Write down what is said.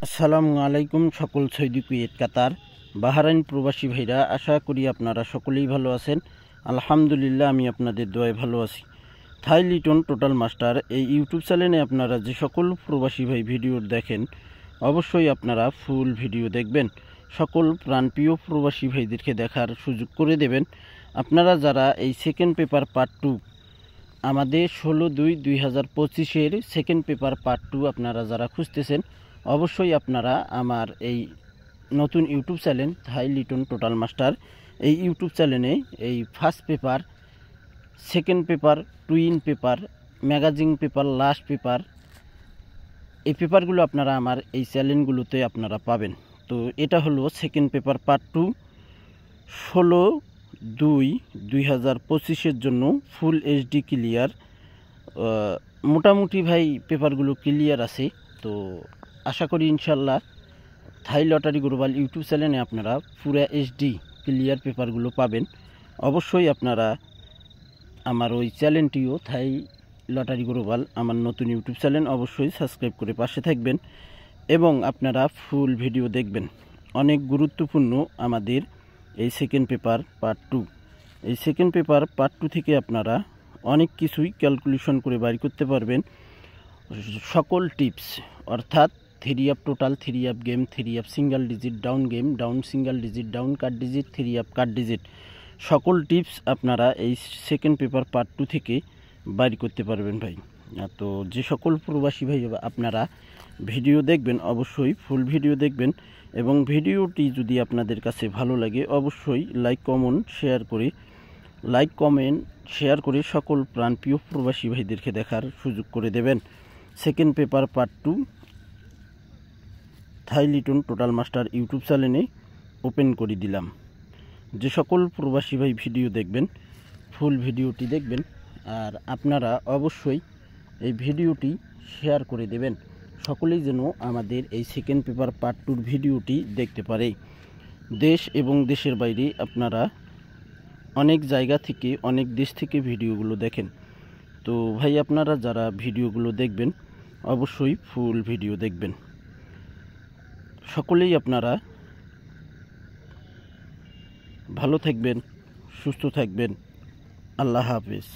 আসসালামু আলাইকুম সকল সৌদি কুয়েত কাতার বাহরাইন প্রবাসী ভাইরা, আশা করি আপনারা সকলেই ভালো আছেন। আলহামদুলিল্লাহ, আমি আপনাদের দোয়ায় ভালো আছি। থাই লিটন টোটাল মাস্টার এই ইউটিউব চ্যানেলে আপনারা যে সকল প্রবাসী ভাই ভিডিও দেখেন, অবশ্যই আপনারা ফুল ভিডিও দেখবেন। সকল প্রাণপ্রিয় প্রবাসী ভাইদেরকে দেখার সুযোগ করে দেবেন। আপনারা যারা এই সেকেন্ড পেপার পার্ট 2 আমাদের 16/2/2025 সেকেন্ড পেপার পার্ট 2 আপনারা যারা খুঁজতেছেন, অবশ্যই আপনারা আমার এই নতুন ইউটিউব চ্যানেল থাই লিটন টোটাল মাস্টার এই ইউটিউব চ্যানেলে এই first paper, second paper, twin paper, magazine paper, last paper, এই পেপারগুলো আপনারা আমার এই চ্যানেলগুলোতে আপনারা পাবেন। তো এটা হলো সেকেন্ড পেপার পার্ট 2 16/2/2025 জন্য ফুল এইচডি ক্লিয়ার। মোটামুটি ভাই পেপারগুলো ক্লিয়ার আছে। তো আশা করি ইনশাল্লাহ থাই লটারি গ্লোবাল ইউটিউব চ্যানেলে আপনারা পুরা এইচডি ক্লিয়ার পেপারগুলো পাবেন। অবশ্যই আপনারা আমার ওই চ্যানেলটিও থাই লটারি গ্লোবাল, আমার নতুন ইউটিউব চ্যানেল, অবশ্যই সাবস্ক্রাইব করে পাশে থাকবেন এবং আপনারা ফুল ভিডিও দেখবেন। অনেক গুরুত্বপূর্ণ আমাদের এই সেকেন্ড পেপার পার্ট 2। এই সেকেন্ড পেপার পার্ট 2 থেকে আপনারা অনেক কিছুই ক্যালকুলেশন করে বাইর করতে পারবেন। সকল টিপস, অর্থাৎ 3 up total, 3 up game, 3 up single digit, down game, down single digit, down cut digit, 3 up cut digit, সকল টিপস আপনারা এই সেকেন্ড পেপার পার্ট 2 থেকে বাইর করতে পারবেন ভাই। তো যে সকল প্রবাসী ভাই আপনারা ভিডিও দেখবেন, অবশ্যই ফুল ভিডিও দেখবেন এবং ভিডিওটি যদি আপনাদের কাছে ভালো লাগে অবশ্যই লাইক কমেন্ট শেয়ার করে সকল প্রাণপ্রিয় প্রবাসী ভাইদেরকে দেখার সুযোগ করে দেবেন। সেকেন্ড পেপার পার্ট 2 থাই লিটন টোটাল মাস্টার ইউটিউব চ্যানেলে ওপেন করে দিলাম। যে সকল প্রবাসী ভাই ভিডিও দেখবেন, ফুল ভিডিওটি দেখবেন আর আপনারা অবশ্যই এই ভিডিওটি শেয়ার করে দেবেন, সকলেই যেন আমাদের এই সেকেন্ড পেপার পার্ট 2 ভিডিওটি দেখতে পারে। দেশ এবং দেশের বাইরে আপনারা অনেক জায়গা থেকে, অনেক দেশ থেকে ভিডিওগুলো দেখেন। তো ভাই আপনারা যারা ভিডিওগুলো দেখবেন অবশ্যই ফুল ভিডিও দেখবেন। সকলেই আপনারা ভালো থাকবেন, সুস্থ থাকবেন। আল্লাহ হাফেজ।